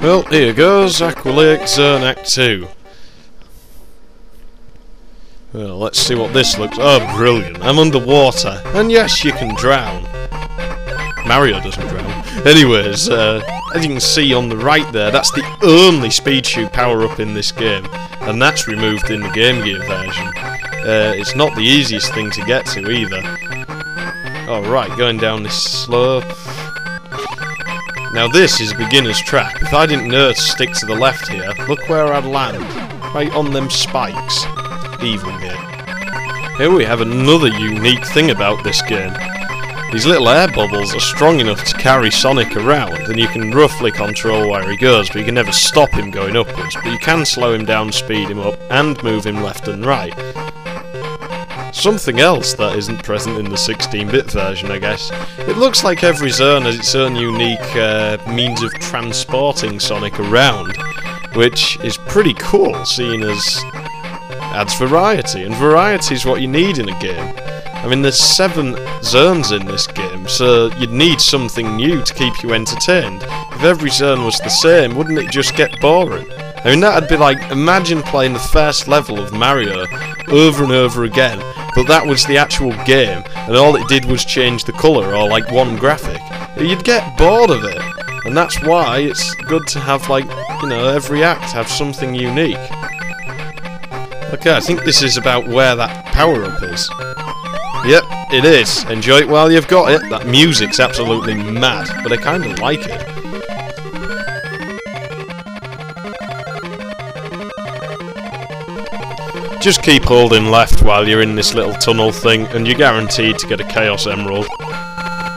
Well, here goes Aqua Lake Zone Act 2. Well, let's see what this looks... Oh, brilliant. I'm underwater. And yes, you can drown. Mario doesn't drown. Anyways, as you can see on the right there, that's the only speed shoe power-up in this game. And that's removed in the Game Gear version. It's not the easiest thing to get to either. Alright, going down this slope. Now this is a beginner's track. If I didn't know to stick to the left here, look where I'd land. Right on them spikes. Evil game. Here we have another unique thing about this game. These little air bubbles are strong enough to carry Sonic around, and you can roughly control where he goes, but you can never stop him going upwards. But you can slow him down, speed him up, and move him left and right. Something else that isn't present in the 16-bit version, I guess. It looks like every zone has its own unique means of transporting Sonic around, which is pretty cool, seeing as adds variety, and variety is what you need in a game. I mean, there's 7 zones in this game, so you'd need something new to keep you entertained. If every zone was the same, wouldn't it just get boring? I mean, that'd be like, imagine playing the first level of Mario over and over again, but that was the actual game, and all it did was change the colour, or like one graphic. You'd get bored of it, and that's why it's good to have, like, you know, every act have something unique. Okay, I think this is about where that power-up is. Yep, it is. Enjoy it while you've got it. That music's absolutely mad, but I kinda like it. Just keep holding left while you're in this little tunnel thing, and you're guaranteed to get a Chaos Emerald.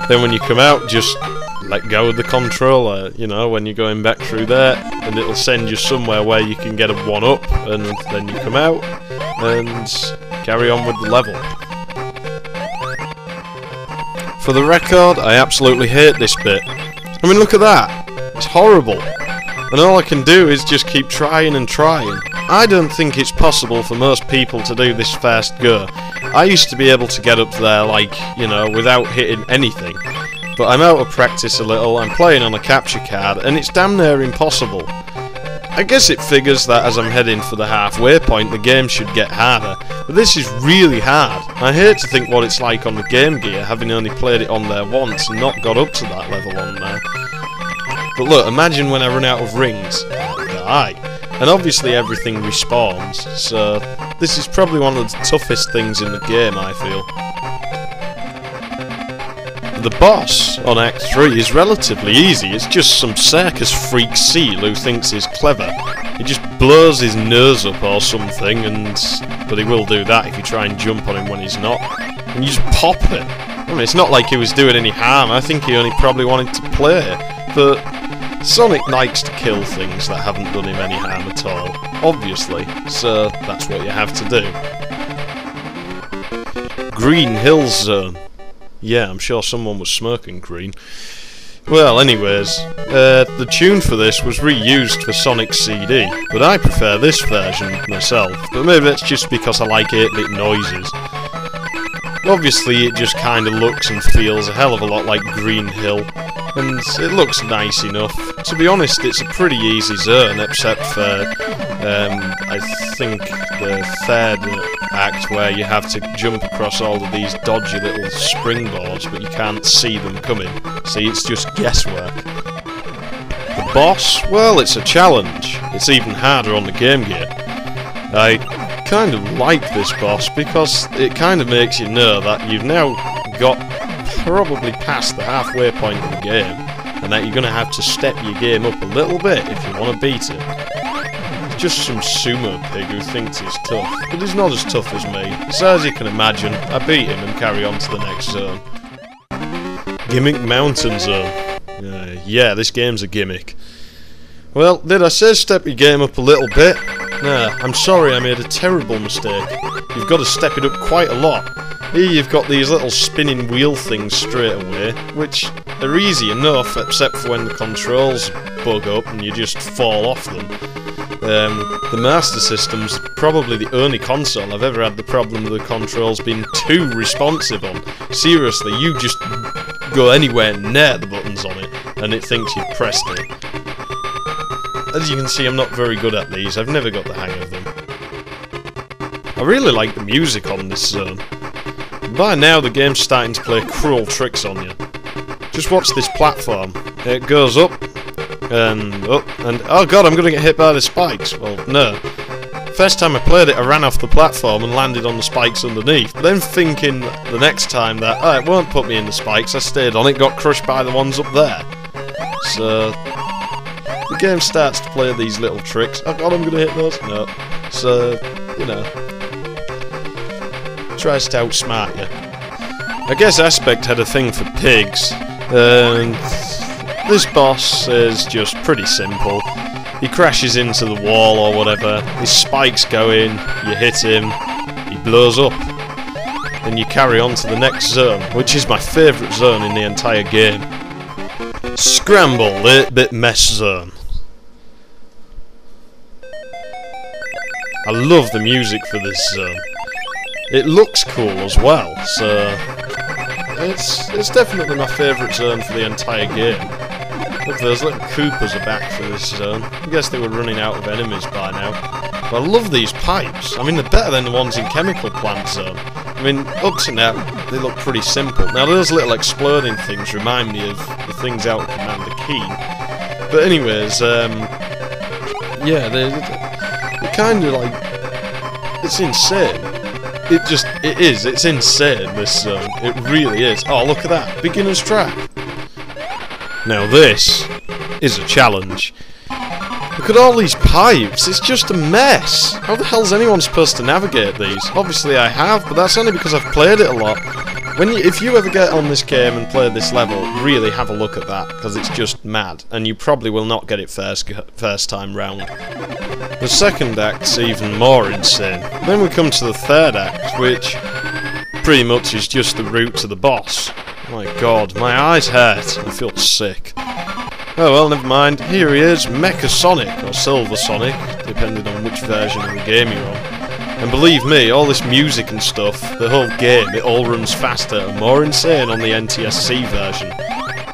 Then when you come out, just let go of the controller, you know, when you're going back through there, and it'll send you somewhere where you can get a 1-up, and then you come out, and carry on with the level. For the record, I absolutely hate this bit. I mean, look at that! It's horrible. And all I can do is just keep trying and trying. I don't think it's possible for most people to do this first go. I used to be able to get up there, like, you know, without hitting anything. But I'm out of practice a little, I'm playing on a capture card, and it's damn near impossible. I guess it figures that as I'm heading for the halfway point, the game should get harder. But this is really hard. I hate to think what it's like on the Game Gear, having only played it on there once and not got up to that level on there. But look, imagine when I run out of rings. I die. And obviously everything respawns, so this is probably one of the toughest things in the game, I feel. The boss on Act 3 is relatively easy. It's just some circus freak seal who thinks he's clever. He just blows his nose up or something, but he will do that if you try and jump on him when he's not. And you just pop him. I mean, it's not like he was doing any harm. I think he only probably wanted to play. But Sonic likes to kill things that haven't done him any harm at all, obviously. So that's what you have to do. Greenhills Zone. Yeah, I'm sure someone was smoking green. Well, anyways, the tune for this was reused for Sonic's CD, but I prefer this version myself, but maybe that's just because I like 8-bit noises. Obviously, it just kinda looks and feels a hell of a lot like Green Hill, and it looks nice enough. To be honest, it's a pretty easy zone, except for, I think, the third act where you have to jump across all of these dodgy little springboards, but you can't see them coming. See, it's just guesswork. The boss? Well, it's a challenge. It's even harder on the Game Gear. I kind of like this boss because it kind of makes you know that you've now got probably past the halfway point of the game, and that you're going to have to step your game up a little bit if you want to beat it. It's just some sumo pig who thinks he's tough, but he's not as tough as me, so as you can imagine, I beat him and carry on to the next zone. Gimmick Mountain Zone. Yeah, this game's a gimmick. Well, did I say step your game up a little bit? Nah, I'm sorry, I made a terrible mistake. You've got to step it up quite a lot. Here you've got these little spinning wheel things straight away, which are easy enough, except for when the controls bug up and you just fall off them. The Master System's probably the only console I've ever had the problem of the controls being too responsive on. Seriously, you just go anywhere near the buttons on it, and it thinks you've pressed it. as you can see, I'm not very good at these. I've never got the hang of them. I really like the music on this zone. By now, the game's starting to play cruel tricks on you. Just watch this platform. It goes up, and oh god, I'm gonna get hit by the spikes. Well, no. First time I played it, I ran off the platform and landed on the spikes underneath. But then thinking the next time that, oh, it won't put me in the spikes, I stayed on it, got crushed by the ones up there. So, the game starts to play these little tricks. Oh god, I'm gonna hit those? No. So, you know, tries to outsmart you. I guess Aspect had a thing for pigs, and this boss is just pretty simple. He crashes into the wall or whatever, his spikes go in, you hit him, he blows up. Then you carry on to the next zone, which is my favourite zone in the entire game. Scramble, 8-bit mess zone. I love the music for this zone. It looks cool as well, so it's definitely my favourite zone for the entire game. Look, those little Koopas are back for this zone. I guess they were running out of enemies by now. But I love these pipes. I mean, they're better than the ones in Chemical Plant Zone. I mean, up to now, they look pretty simple. Now, those little exploding things remind me of the things out of Commander Keen. But anyways, yeah, they're kind of like... It's insane. It's insane, this zone. It really is. Oh, look at that. Beginner's track. Now this is a challenge. Look at all these pipes, it's just a mess. How the hell's anyone supposed to navigate these? Obviously I have, but that's only because I've played it a lot. If you ever get on this game and play this level, really have a look at that, because it's just mad, and you probably will not get it first time round. The second act's even more insane. Then we come to the third act, which pretty much is just the route to the boss. My god, my eyes hurt. I feel sick. Oh well, never mind. Here he is, Mecha Sonic, or Silver Sonic, depending on which version of the game you're on. And believe me, all this music and stuff, the whole game, it all runs faster and more insane on the NTSC version.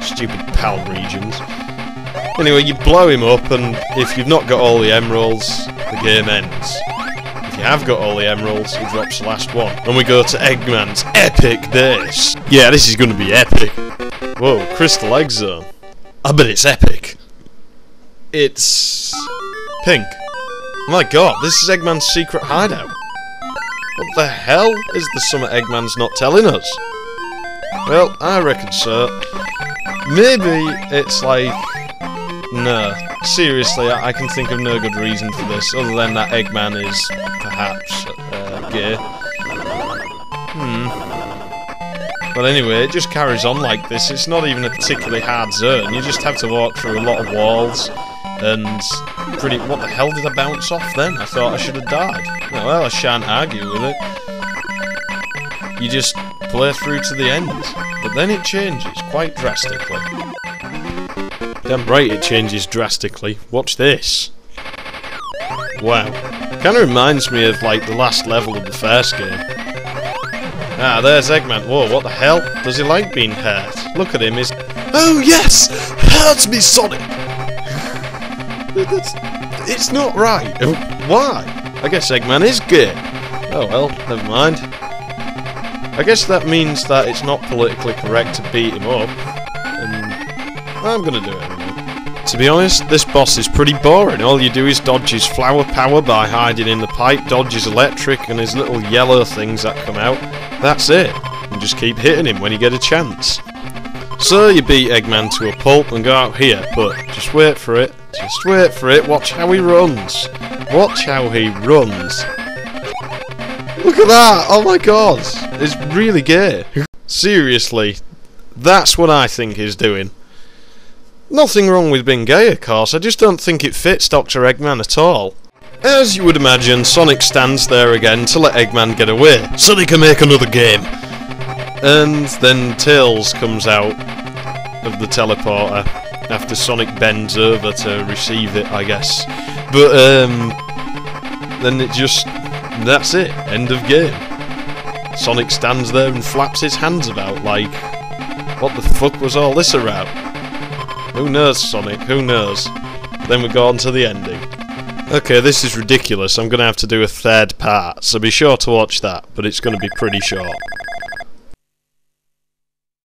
Stupid PAL regions. Anyway, you blow him up, and if you've not got all the emeralds, the game ends. If you have got all the emeralds, he drops the last one. And we go to Eggman's epic base. Yeah, this is going to be epic. Whoa, Crystal Egg Zone. I bet it's epic. It's... pink. My god, this is Eggman's secret hideout. What the hell is the summer Eggman's not telling us? Well, I reckon so. Maybe it's like... No. Seriously, I can think of no good reason for this, other than that Eggman is, perhaps, gay. But anyway, it just carries on like this. It's not even a particularly hard zone. You just have to walk through a lot of walls, and what the hell did I bounce off then? I thought I should have died. Oh, well, I shan't argue with it. You just play through to the end. But then it changes, quite drastically. Damn right it changes drastically. Watch this. Wow. Kinda reminds me of, like, the last level of the first game. Ah, there's Eggman. Whoa, what the hell? Does he like being hurt? Look at him, he's... Oh, yes! Hurt me, Sonic! It's not right. Why? I guess Eggman is gay. Oh, well, never mind. I guess that means that it's not politically correct to beat him up. And I'm gonna do it anyway. To be honest, this boss is pretty boring. All you do is dodge his flower power by hiding in the pipe, dodge his electric, and his little yellow things that come out. That's it. And just keep hitting him when you get a chance. So you beat Eggman to a pulp and go out here, but just wait for it. Just wait for it. Watch how he runs. Watch how he runs. Look at that! Oh my god! It's really gay. Seriously, that's what I think he's doing. Nothing wrong with being gay, of course, I just don't think it fits Dr. Eggman at all. As you would imagine, Sonic stands there again to let Eggman get away, so they can make another game. And then Tails comes out of the teleporter, after Sonic bends over to receive it, I guess. But, then it just... that's it, end of game. Sonic stands there and flaps his hands about like... what the fuck was all this about? Who knows, Sonic, who knows? then we go on to the ending. Okay, this is ridiculous. I'm going to have to do a third part, so be sure to watch that, but it's going to be pretty short.